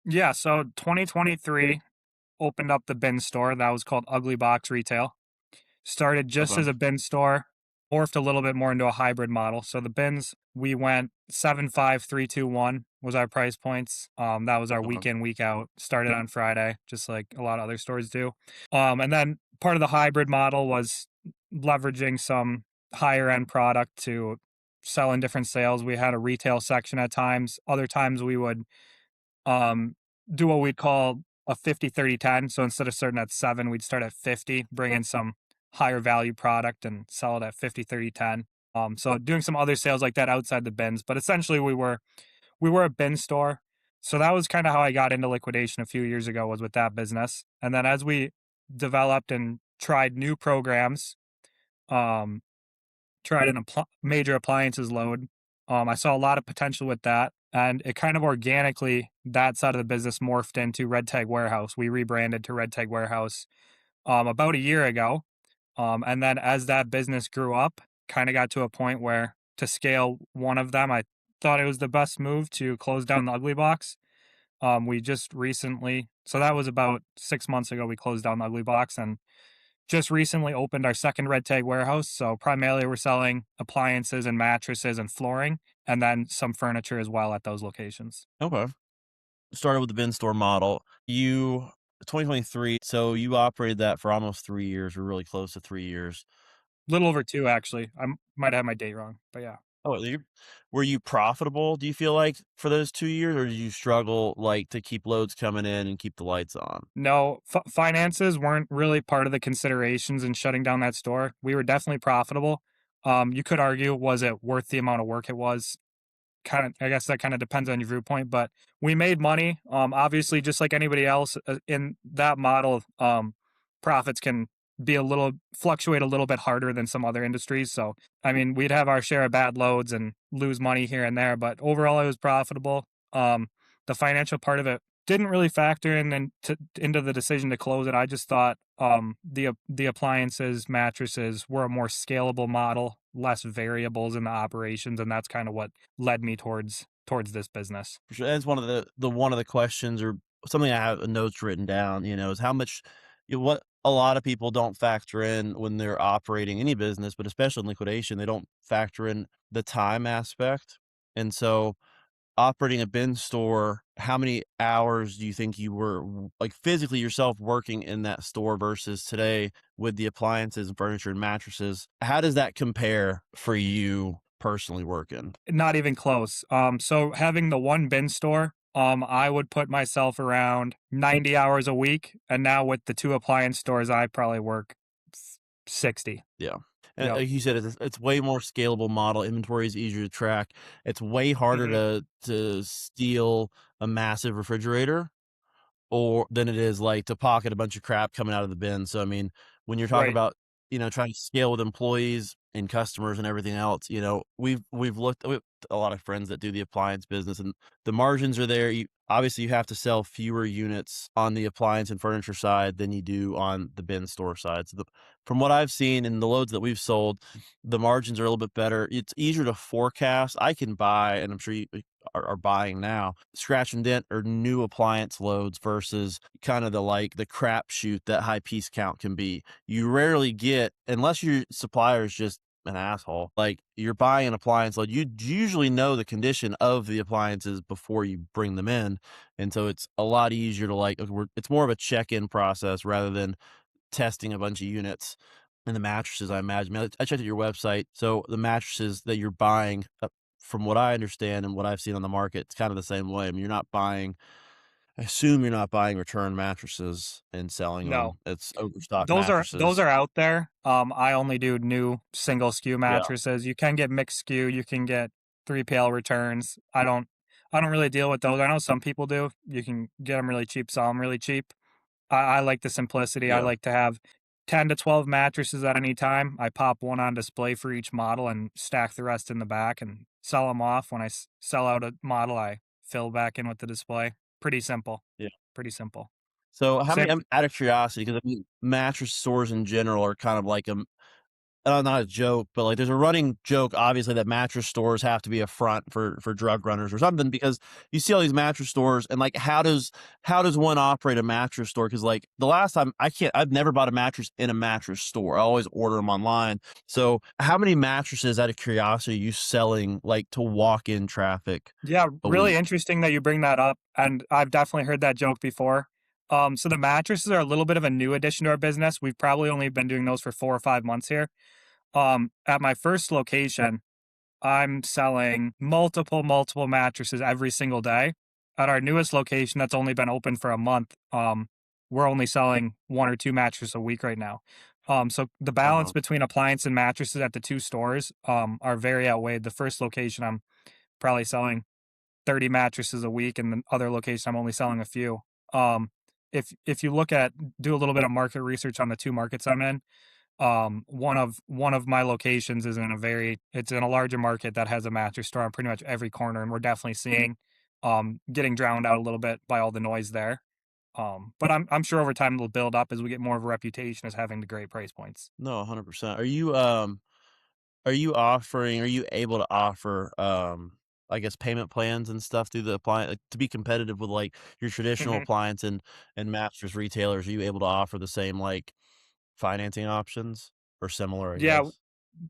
Yeah, so 2023 opened up the bin store that was called Ugly Box Retail. Started just Okay. as a bin store, morphed a little bit more into a hybrid model. So the bins, we went 75321 was our price points. That was our Okay. week in, week out. Started on Friday, just like a lot of other stores do. And then part of the hybrid model was leveraging some higher end product to sell in different sales. We had a retail section at times. Other times we would um, do what we'd call a 50-30-10. So instead of starting at 7, we'd start at 50, bring in some higher value product and sell it at 50-30-10. So doing some other sales like that outside the bins, but essentially we were a bin store. So that was kind of how I got into liquidation a few years ago, was with that business. And then as we developed and tried new programs, um, tried an major appliances load. I saw a lot of potential with that, and it kind of organically, that side of the business morphed into Red Tag Warehouse. We rebranded to Red Tag Warehouse about a year ago, and then as that business grew up, kind of got to a point where to scale one of them, I thought it was the best move to close down the Ugly Box. We just recently, so that was about 6 months ago, we closed down the Ugly Box, and just recently opened our second red tag warehouse. So primarily we're selling appliances and mattresses and flooring, and then some furniture as well at those locations. Okay. Started with the bin store model. You 2023, so you operated that for almost 3 years, or really close to 3 years. A little over two, actually. Might have my date wrong, but yeah. Oh, were you profitable, do you feel like, for those 2 years, or did you struggle, like, to keep loads coming in and keep the lights on? No, finances weren't really part of the considerations in shutting down that store. We were definitely profitable. You could argue, was it worth the amount of work it was? Kind of, I guess that kind of depends on your viewpoint, but we made money. Obviously, just like anybody else in that model, profits can be a little fluctuate a little bit harder than some other industries. So I mean, we'd have our share of bad loads and lose money here and there, but overall it was profitable. The financial part of it didn't really factor into the decision to close it. I just thought the appliances, mattresses were a more scalable model, less variables in the operations, and that's kind of what led me towards this business. For sure, that's one of the questions, or something I have notes written down, is how much what a lot of people don't factor in when they're operating any business, but especially in liquidation, they don't factor in the time aspect. And so operating a bin store, how many hours do you think you were like physically yourself working in that store versus today with the appliances and furniture and mattresses? How does that compare for you personally working? Not even close. So having the one bin store, I would put myself around 90 hours a week, and now with the two appliance stores, I probably work 60. Yeah. And Yep. like you said, it's way more scalable model. Inventory is easier to track. It's way harder Hmm. to steal a massive refrigerator, or than it is, like, to pocket a bunch of crap coming out of the bin. So, I mean, when you're talking Right. about, trying to scale with employees and customers and everything else, we've looked we have a lot of friends that do the appliance business, and the margins are there. You have to sell fewer units on the appliance and furniture side than you do on the bin store side. So, from what I've seen in the loads that we've sold, the margins are a little bit better. It's easier to forecast. I can buy, and I'm sure you are buying now, scratch and dent or new appliance loads versus kind of the crapshoot that high piece count can be. You rarely get, unless your supplier is just an asshole, like, you're buying an appliance load, you usually know the condition of the appliances before you bring them in. And so it's a lot easier to, like, it's more of a check-in process rather than testing a bunch of units. And the mattresses, I imagine, I checked out your website. So the mattresses that you're buying, from what I understand and what I've seen on the market, it's kind of the same way. I mean, I assume you're not buying return mattresses and selling No, them. It's overstock those mattresses. are out there. I only do new single SKU Yeah. mattresses. You can get mixed SKU. You can get 3PL returns. I don't really deal with those. I know some people do. You can get them really cheap, sell them really cheap. I like the simplicity. I Yeah. like to have 10 to 12 mattresses at any time. I pop one on display for each model and stack the rest in the back and sell them off. When I sell out a model, I fill back in with the display. Pretty simple. Yeah. Pretty simple. So how many, Same. I'm out of curiosity, because I mean, mattress stores in general are kind of like not a joke, but like there's a running joke, obviously, that mattress stores have to be a front for drug runners or something because you see all these mattress stores and like how does one operate a mattress store? Because like the last time I've never bought a mattress in a mattress store. I always order them online. So how many mattresses, out of curiosity, are you selling like to walk in traffic Yeah, a really week? interesting that you bring that up, and I've definitely heard that joke before. So the mattresses are a little bit of a new addition to our business. We've probably only been doing those for 4 or 5 months here. At my first location, I'm selling multiple mattresses every single day. At our newest location that's only been open for a month, we're only selling 1 or 2 mattresses a week right now. So the balance Uh-huh. between appliance and mattresses at the 2 stores, are very outweighed. The first location, I'm probably selling 30 mattresses a week, and the other location, I'm only selling a few. Um, if you do a little bit of market research on the 2 markets I'm in, one of my locations is it's in a larger market that has a mattress store on pretty much every corner, and we're definitely seeing getting drowned out a little bit by all the noise there. But I'm sure over time it'll build up as we get more of a reputation as having the great price points. No, 100%. Are you able to offer, I guess, payment plans and stuff through the appliance, like, to be competitive with, like, your traditional Hmm. appliance and mattress retailers? Are you able to offer the same, like, financing options or similar, I Yeah, guess?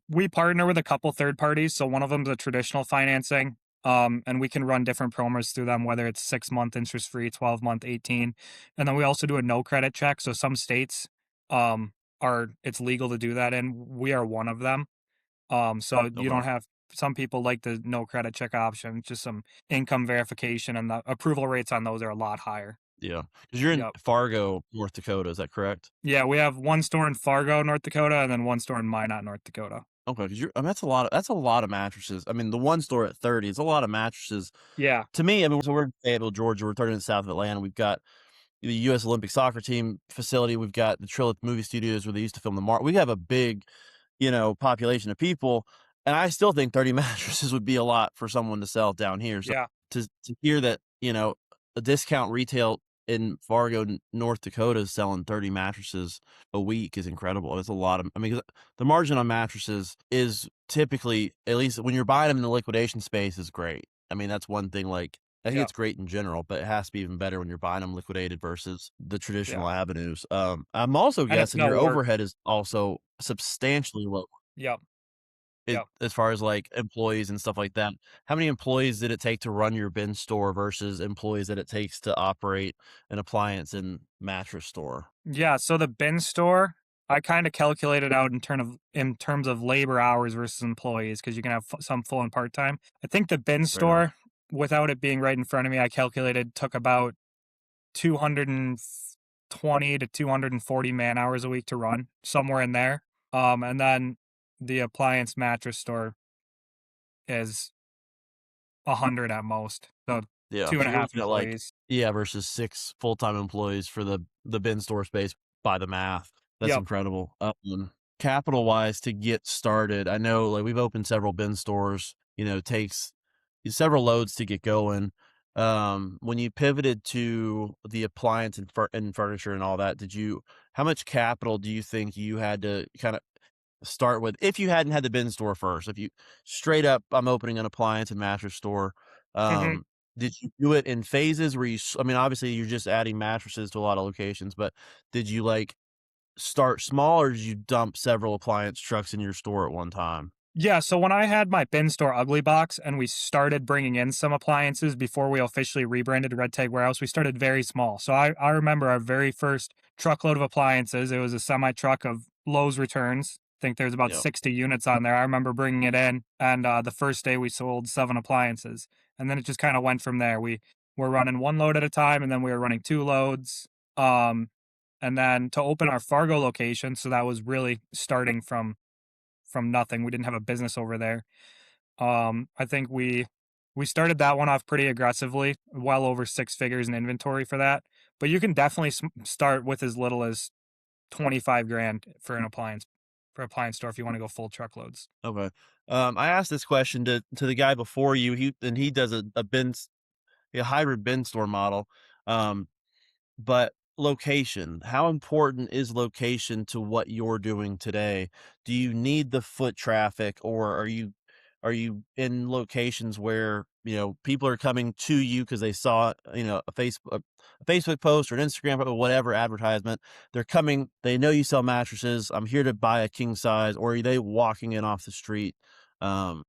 we partner with a couple third parties. So one of them is a traditional financing, and we can run different promos through them, whether it's 6 month interest free, 12 month, 18, and then we also do a no credit check. So some states, are it's legal to do that in. We are one of them. So you Okay. don't have. Some people like the no credit check option, just some income verification, and the approval rates on those are a lot higher. Yeah, because 'Cause you're in Yep. Fargo, North Dakota, is that correct? Yeah, we have one store in Fargo, North Dakota, and then one store in Minot, North Dakota. Okay, because that's a lot of mattresses. I mean, the one store at 30, it's a lot of mattresses. Yeah, To me, I mean, so we're in Fayetteville, Georgia, we're 30 minutes south of Atlanta, we've got the U.S. Olympic soccer team facility. We've got the Trilith movie studios where they used to film we have a big, population of people, and I still think 30 mattresses would be a lot for someone to sell down here. So yeah, to hear that, a discount retail in Fargo, North Dakota is selling 30 mattresses a week is incredible. It's a lot of, I mean, 'cause the margin on mattresses is typically, at least when you're buying them in the liquidation space, is great. I mean, that's one thing, like, I think yeah, it's great in general, but it has to be even better when you're buying them liquidated versus the yeah, traditional avenues. I'm also and it's guessing no your work. overhead is also substantially low Yep, it yep. as far as, like, employees and stuff like that. How many employees did it take to run your bin store versus employees that it takes to operate an appliance and mattress store? Yeah, so the bin store, I kinda calculated out in terms of labor hours versus employees, because you can have some full and part-time. I think the bin Right on. store, without it being right in front of me, I calculated took about 220 to 240 man-hours a week to run, somewhere in there. And then the appliance mattress store is 100 at most, so Yeah, two and so a you're half looking at, like, employees. yeah, versus 6 full-time employees for the bin store space by the math. That's Yep, incredible. Capital-wise, to get started, I know, like, we've opened several bin stores, it takes several loads to get going. When you pivoted to the appliance and furniture and all that, how much capital do you think you had to kinda start with if you hadn't had the bin store first? If you straight up, I'm opening an appliance and mattress store, mhm. um, did you do it in phases where I mean, obviously, you're just adding mattresses to a lot of locations, but did you, like, start small, or did you dump several appliance trucks in your store at one time? Yeah, so when I had my bin store ugly box and we started bringing in some appliances before we officially rebranded Red Tag Warehouse, we started very small. So I remember our very first truckload of appliances. It was a semi truck of Lowe's returns. I think there's about Yeah. 60 units on there. I remember bringing it in, and the first day we sold 7 appliances. And then it just kind of went from there. We were running one load at a time, and then we were running 2 loads. Um, and then to open our Fargo location, so that was really starting from nothing. We didn't have a business over there. I think we started that one off pretty aggressively, well over 6 figures in inventory for that. But you can definitely start with as little as 25 grand for appliance store if you want to go full truckloads. Okay. I asked this question to the guy before you. He does a hybrid bin store model. Um, but location. How important is location to what you're doing today? Do you need the foot traffic, or are you in locations where, people are coming to you because they saw, a Facebook post or an Instagram or whatever advertisement. They're coming, they know you sell mattresses. I'm here to buy a king size, or are they walking in off the street? Um,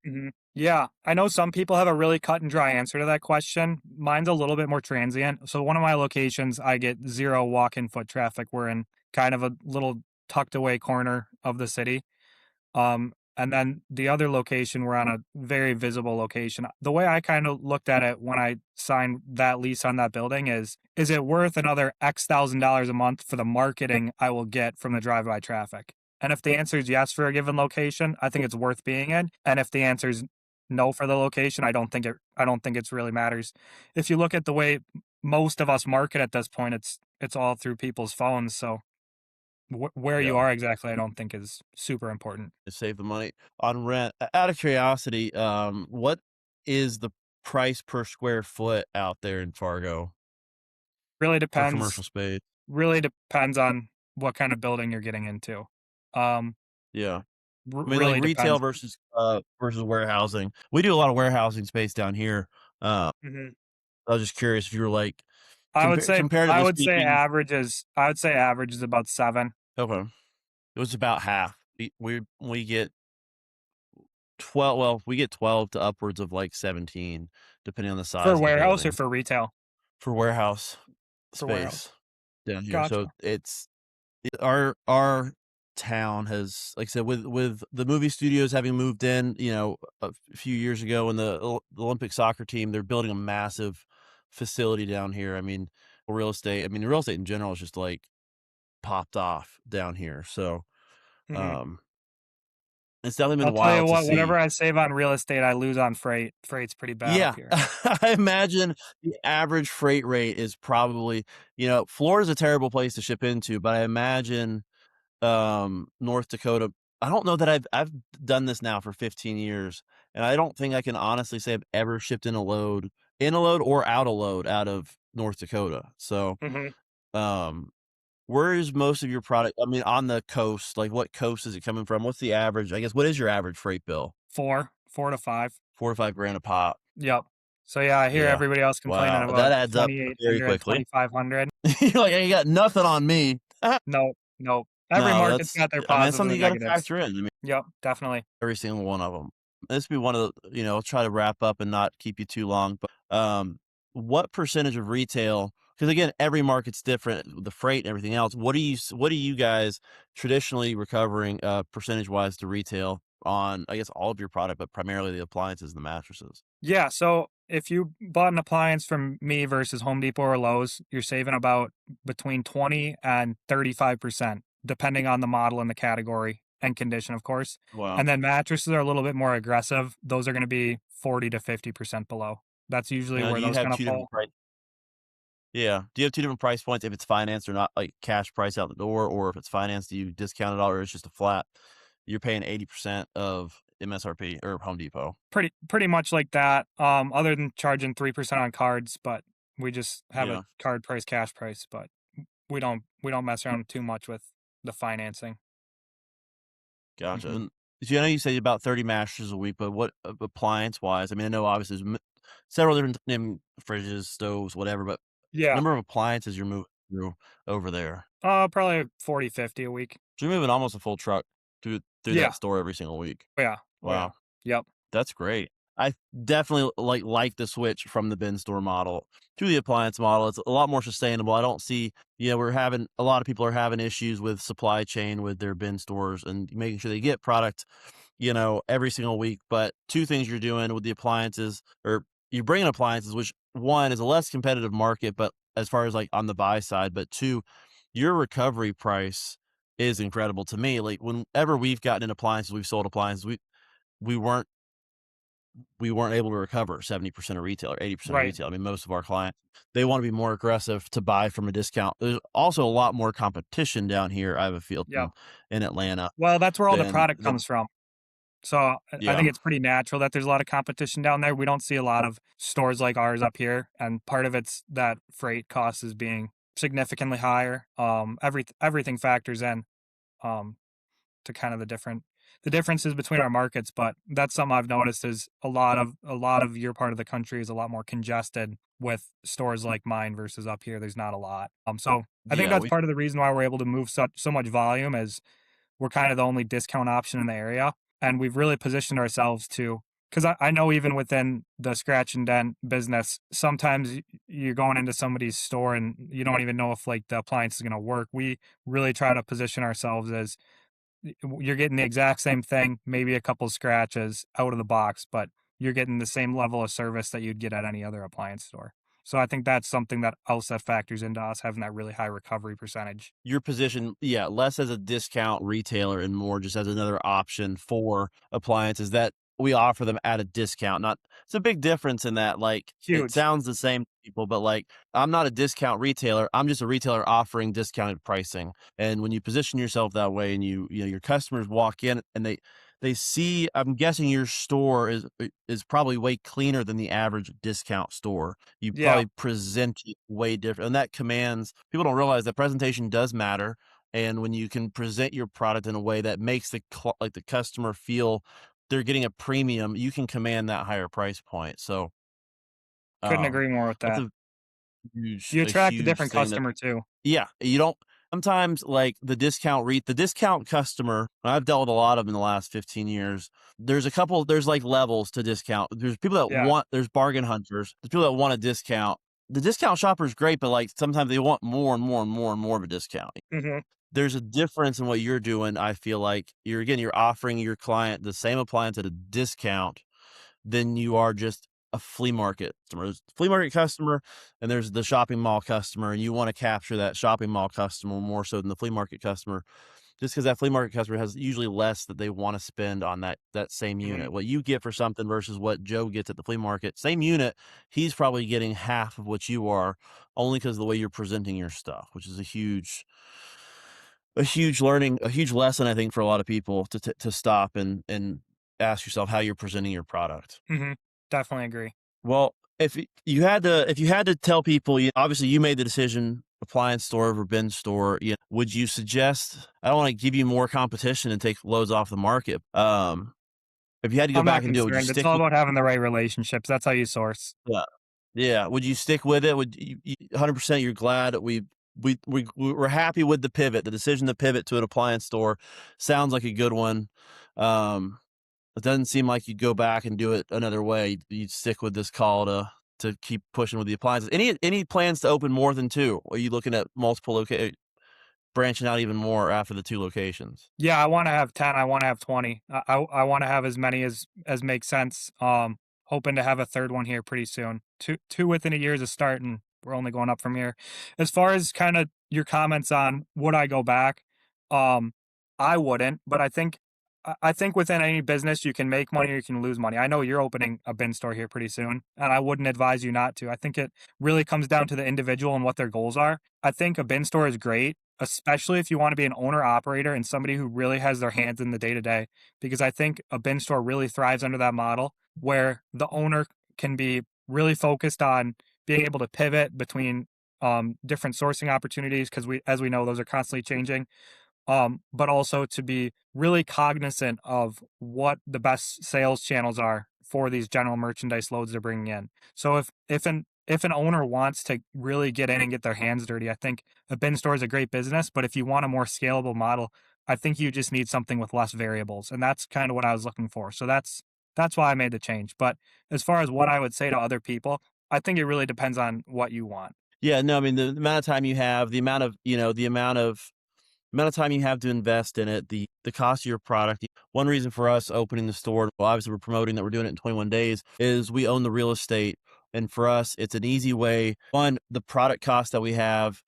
Yeah, I know some people have a really cut and dry answer to that question. Mine's a little bit more transient. So one of my locations, I get zero walk-in foot traffic. We're in kind of a little tucked away corner of the city. And then the other location, we're on a very visible location. The way I kind of looked at it when I signed that lease on that building is it worth another X thousand dollars a month for the marketing I will get from the drive-by traffic? And if the answer is yes for a given location, I think it's worth being in. And if the answer is no for the location, I don't think it's really matters. If you look at the way most of us market at this point, it's all through people's phones. So where you yeah, are exactly, I don't think is super important. to save the money on rent. Out of curiosity, what is the price per square foot out there in Fargo Really for depends commercial space? really depends on what kind of building you're getting into. Um, Yeah. I mean, like Really retail depends. versus warehousing. We do a lot of warehousing space down here. Uh, Mhm. I was just curious if you were like I comparatively would say speaking. average is about 7. Okay, it was about half. We get 12. Well, we get 12 to upwards of like 17, depending on the For size of the warehouse or building for retail? for warehouse For warehouse. space down here. So Gotcha. our town has, like I said, with the movie studios having moved in, a few years ago, and the Olympic soccer team, they're building a massive facility down here. I mean, real estate in general is just like popped off down here. So, Mhm. um, it's definitely I'll been tell you wild to what, whatever see. I save on real estate, I lose on freight. Freight's pretty bad up Yeah, here. I imagine the average freight rate is probably, Florida's a terrible place to ship into, but I imagine North Dakota. I don't know that I've done this now for 15 years, and I don't think I can honestly say I've ever shipped in a load or out a load out of North Dakota. So, Mhm. um, where is most of your product? I mean, on the coast, like what coast is it coming from? What's the average? I guess what is your average freight bill? 4 to 5. 4 to 5 grand a pop. Yep. So, yeah, I hear Yeah. everybody else complaining Wow, that about adds up very 2,800, quickly. 2,500. You're like, "I got nothing on me." No, no. Every No, market's got their I mean, it's positives something and you gotta negatives. factor in. I mean, Yep, definitely. every single one of them. This will be one of the, I'll try to wrap up and not keep you too long, but, what percentage of retail? Because again, every market's different, the freight and everything else. What are you guys traditionally recovering, percentage-wise to retail on, I guess, all of your product, but primarily the appliances and the mattresses? Yeah, so if you bought an appliance from me versus Home Depot or Lowe's, you're saving about between 20 and 35%, depending on the model and the category and condition, of course. Wow. And then mattresses are a little bit more aggressive. Those are going to be 40 to 50% below. That's usually Now where do you those have kind of 2 different fall. price Yeah. Do you have 2 different price points if it's financed or not, like cash price out the door, or if it's financed, do you discount it all, or it's just a flat, you're paying 80% of MSRP or Home Depot? Pretty much like that. Other than charging 3% on cards, but we just have a Yeah, card price, cash price, but we don't mess around too much with the financing. gotcha, Mhm. and so I know you say about 30 mattresses a week, but what, appliance-wise? I mean, I know obviously there's several different fridges, stoves, whatever, but Yeah. number of appliances you're moving through over there. Probably 40, 50 a week. So you're moving almost a full truck through Yeah. that store every single week. Oh, yeah. Oh, yeah. Wow. Yep. That's great. I definitely like the switch from the bin store model to the appliance model. It's a lot more sustainable. I don't see, we're having a lot of people are having issues with supply chain with their bin stores and making sure they get product, every single week. But two things you're doing with the appliances, or you're bringing appliances, which one is a less competitive market, but as far as like on the buy side, but two, your recovery price is incredible to me. Like whenever we've gotten in appliances, we've sold appliances, we weren't we weren't able to recover 70% of retail or 80% of Right. retail. I mean, most of our clients, they want to be more aggressive to buy from a discount. There's also a lot more competition down here, I have a feel, Yep. in Atlanta Well, that's where all the than product comes from. So I yeah. think it's pretty natural that there's a lot of competition down there. We don't see a lot of stores like ours up here, and part of it's that freight cost is being significantly higher. Everything factors in um, to kind of the differences between our markets. But that's something I've noticed is a lot of your part of the country is a lot more congested with stores like mine versus up here. There's not a lot. So I think Yeah, that's we part of the reason why we're able to move so much volume is we're kind of the only discount option in the area. And we've really positioned ourselves to, because I know even within the scratch and dent business, sometimes you're going into somebody's store and you don't even know if like the appliance is going to work. We really try to position ourselves as you're getting the exact same thing, maybe a couple scratches out of the box, but you're getting the same level of service that you'd get at any other appliance store. So I think that's something that else that factors into us having that really high recovery percentage. your position, yeah, less as a discount retailer and more just as another option for appliances that we offer them at a discount. Not it's a big difference in that, like, it Huge. sounds the same to people, but, like, I'm not a discount retailer, I'm just a retailer offering discounted pricing, and when you position yourself that way and your customers walk in and they see I'm guessing your store is probably way cleaner than the average discount store. You Yeah, probably present it way different, and that commands people don't realize that presentation does matter, and when you can present your product in a way that makes like, the customer feel they're getting a premium, you can command that higher price point, so, couldn't um, agree more with that's that. huge You a attract a huge different thing that customer too. yeah, you don't sometimes, like, the discount customer I've dealt with a lot of them in the last 15 years. There's, like, levels to discount. Yeah. There's bargain hunters. There's people that want a discount. The discount shopper is great, but, like, sometimes they want more and more and more and more of a discount. Hmm. There's a difference in what you're doing, I feel like. You're offering your client the same appliance at a discount than you are just a flea market customer. There's the flea market customer and there's the shopping mall customer, and you want to capture that shopping mall customer more so than the flea market customer, just because that flea market customer has usually less that they want to spend on that same Hmm. unit. What you get for something versus what Joe gets at the flea market, same unit, he's probably getting half of what you are, only because of the way you're presenting your stuff, which is a huge lesson I think for a lot of people to stop and ask yourself how you're presenting your product. Hmm. Definitely agree. Well, if you had to tell people, obviously you made the decision, appliance store over bin store. Would you suggest? I don't want to give you more competition and take loads off the market. If you had to go I'm back not and do it, would you concerned. It's stick all with? about having the right relationships. That's how you source. Yeah, yeah. Would you stick with it? Would you 100%? You're glad that we're happy with the pivot. The decision to pivot to an appliance store sounds like a good one. Um, It doesn't seem like you'd go back and do it another way. You'd stick with this call to keep pushing with the appliances. Any plans to open more than 2? Are you looking at multiple branching out even more after the 2 locations? Yeah, I want to have 10. I want to have 20. I want to have as many as makes sense. Hoping to have a third one here pretty soon. Two within a year is a start, and we're only going up from here. As far as kind of your comments on would I go back, um, I wouldn't. But I think within any business you can make money or you can lose money. I know you're opening a bin store here pretty soon, and I wouldn't advise you not to. I think it really comes down to the individual and what their goals are. I think a bin store is great, especially if you want to be an owner operator and somebody who really has their hands in the day to day. Because I think a bin store really thrives under that model where the owner can be really focused on being able to pivot between different sourcing opportunities because as we know, those are constantly changing. But also to be really cognizant of what the best sales channels are for these general merchandise loads they're bringing in. So if an owner wants to really get in and get their hands dirty, I think a bin store is a great business. But if you want a more scalable model, I think you just need something with less variables, and that's kind of what I was looking for. So that's why I made the change. But as far as what I would say to other people, I think it really depends on what you want. Yeah, no, I mean, the amount of time you have, the amount of time you have to invest in it, the cost of your product. One reason for us opening the store, well, obviously we're promoting that we're doing it in 21 days, is we own the real estate. And for us, it's an easy way. One, the product cost that we have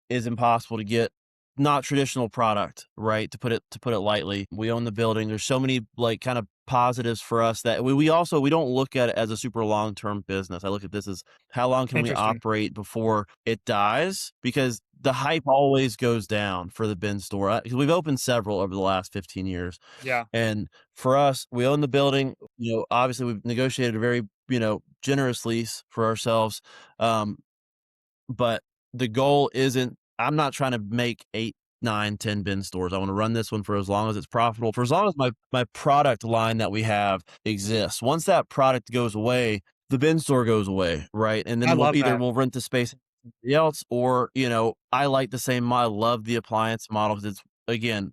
is impossible to get, not traditional product, right? To put it lightly. We own the building. There's so many like kind of positives for us that we don't look at it as a super long-term business. I look at this as how long can we Interesting. operate before it dies? Because the hype always goes down for the bin store. 'Cause we've opened several over the last 15 years. Yeah. And for us, we own the building. Obviously we've negotiated a very, generous lease for ourselves. Um, but the goal isn't, I'm not trying to make 8, 9, 10 bin stores. I want to run this one for as long as it's profitable, for as long as my product line that we have exists. Once that product goes away, the bin store goes away, right? And I then love that. we'll rent the space to somebody else, or, I like the same I love the appliance model because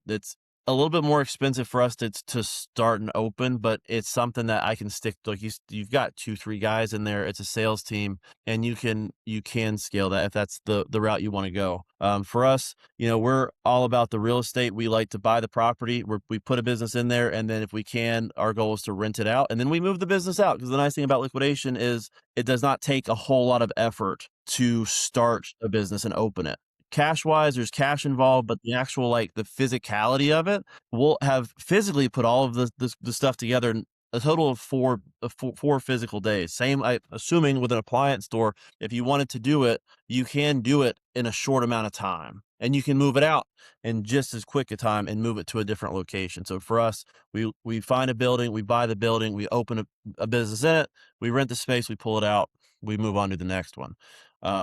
it's a little bit more expensive for us to start and open, but it's something that I can stick to. Like, you've got 2, 3 guys in there. It's a sales team, and you can scale that if that's the route you want to go. For us, we're all about the real estate. We like to buy the property. We put a business in there, and then if we can, our goal is to rent it out, and then we move the business out. Because the nice thing about liquidation is it does not take a whole lot of effort to start a business and open it. Cash wise, there's cash involved, but the actual, like, the physicality of it, we'll have physically put all of the stuff together in a total of four physical days. Same, assuming with an appliance store, if you wanted to do it, you can do it in a short amount of time, and you can move it out in just as quick a time and move it to a different location. So for us, we find a building, we buy the building, we open a business in it, we rent the space, we pull it out, we move on to the next one.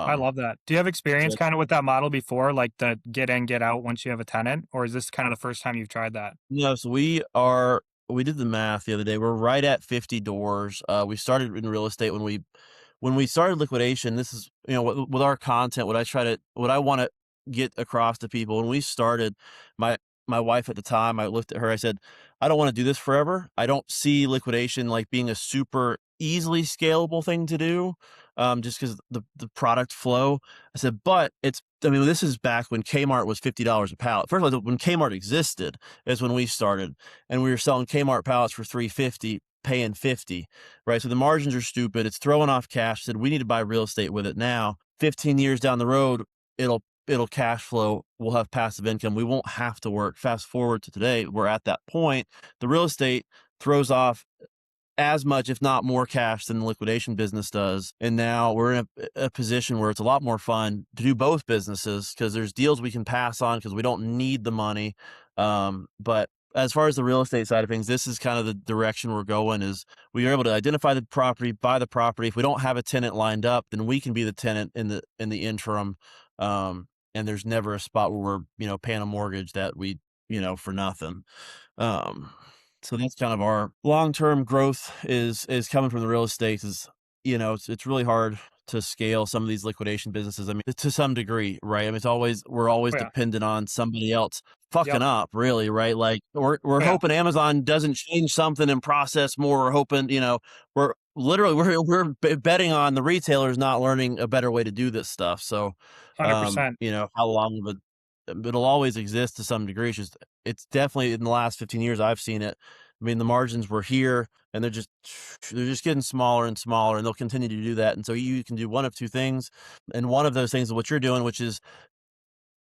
I Um, love that. Do you have so experience that's kind of with that model before, like the get in, get out once you have a tenant, or is this kind of the first time you've tried that? No, so we did the math the other day. We're right at 50 doors. We started in real estate when we started liquidation. This is, with our content, what I want to get across to people. When we started, my my wife at the time, I looked at her, I said, I don't want to do this forever. I don't see liquidation like being a super easily scalable thing to do. Just because the product flow. I said, but I mean, this is back when Kmart was $50 a pallet. First of all, when Kmart existed is when we started, and we were selling Kmart pallets for 350, paying 50, right? So the margins are stupid. It's throwing off cash. Said we need to buy real estate with it now. 15 years down the road, it'll cash flow. We'll have passive income. We won't have to work. Fast forward to today, we're at that point. The real estate throws off as much, if not more, cash than the liquidation business does. And now we're in a position where it's a lot more fun to do both businesses because there's deals we can pass on because we don't need the money. But as far as the real estate side of things, this is kind of the direction we're going. Is we are able to identify the property, buy the property. If we don't have a tenant lined up, then we can be the tenant in the interim. And there's never a spot where we're paying a mortgage that we for nothing. Um, so that's kind of our long-term growth is coming from the real estate. Is it's really hard to scale some of these liquidation businesses. I mean, to some degree, right? I mean, we're always Oh yeah. dependent on somebody else fucking Yep. up, really, right? Like we're Oh yeah. hoping Amazon doesn't change something and process more. We're hoping, we're literally betting on the retailers not learning a better way to do this stuff. So, 100%. how long of a it'll always exist to some degree. It's definitely in the last 15 years I've seen it. I mean, the margins were here and they're just getting smaller and smaller, and they'll continue to do that. And so you can do one of two things. And one of those things is what you're doing, which is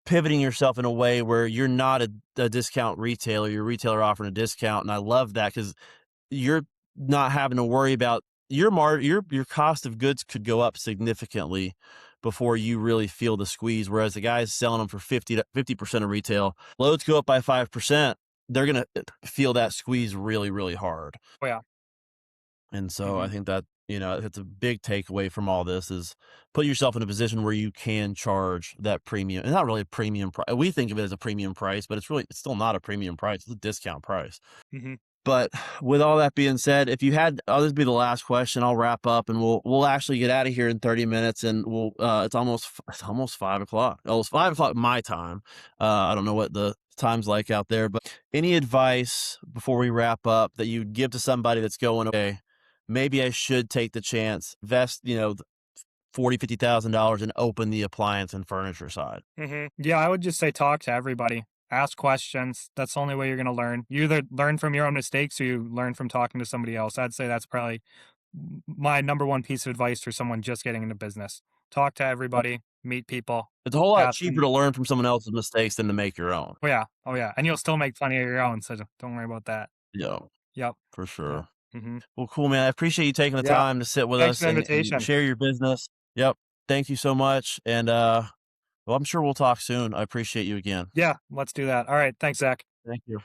pivoting yourself in a way where you're not a discount retailer, you're a retailer offering a discount. And I love that because you're not having to worry about your cost of goods could go up significantly before you really feel the squeeze. Whereas the guys selling them for 50% of retail, loads go up by 5%, they're going to feel that squeeze really, really hard. Oh yeah. And so I Mhm. think that, it's a big takeaway from all this is put yourself in a position where you can charge that premium. And not really a premium price. We think of it as a premium price, but it's still not a premium price. It's a discount price. Mhm. But with all that being said, if you had, this would be the last question. I'll wrap up, and we'll actually get out of here in 30 minutes, and it's almost 5 o'clock. Oh, it's 5 o'clock my time. I don't know what the time's like out there, but any advice before we wrap up that you'd give to somebody that's going, okay, maybe I should take the chance, invest, 40, $50,000 and open the appliance and furniture side. Mhm. Yeah, I would just say talk to everybody. Ask questions. That's the only way you're gonna learn. You either learn from your own mistakes or you learn from talking to somebody else. I'd say that's probably my number one piece of advice for someone just getting into business. Talk to everybody, meet people, It's a whole lot ask cheaper them. to learn from someone else's mistakes than to make your own. Oh yeah, oh yeah, and you'll still make plenty of your own, so don't worry about that. Yeah, Yep, for yep. sure. Mhm. Well, cool, man. I appreciate you taking the Yeah, time to sit with thanks for us the and invitation. share your business. Yep. Thank you so much. And well, I'm sure we'll talk soon. I appreciate you again. Yeah, let's do that. All right, thanks, Zach. Thank you.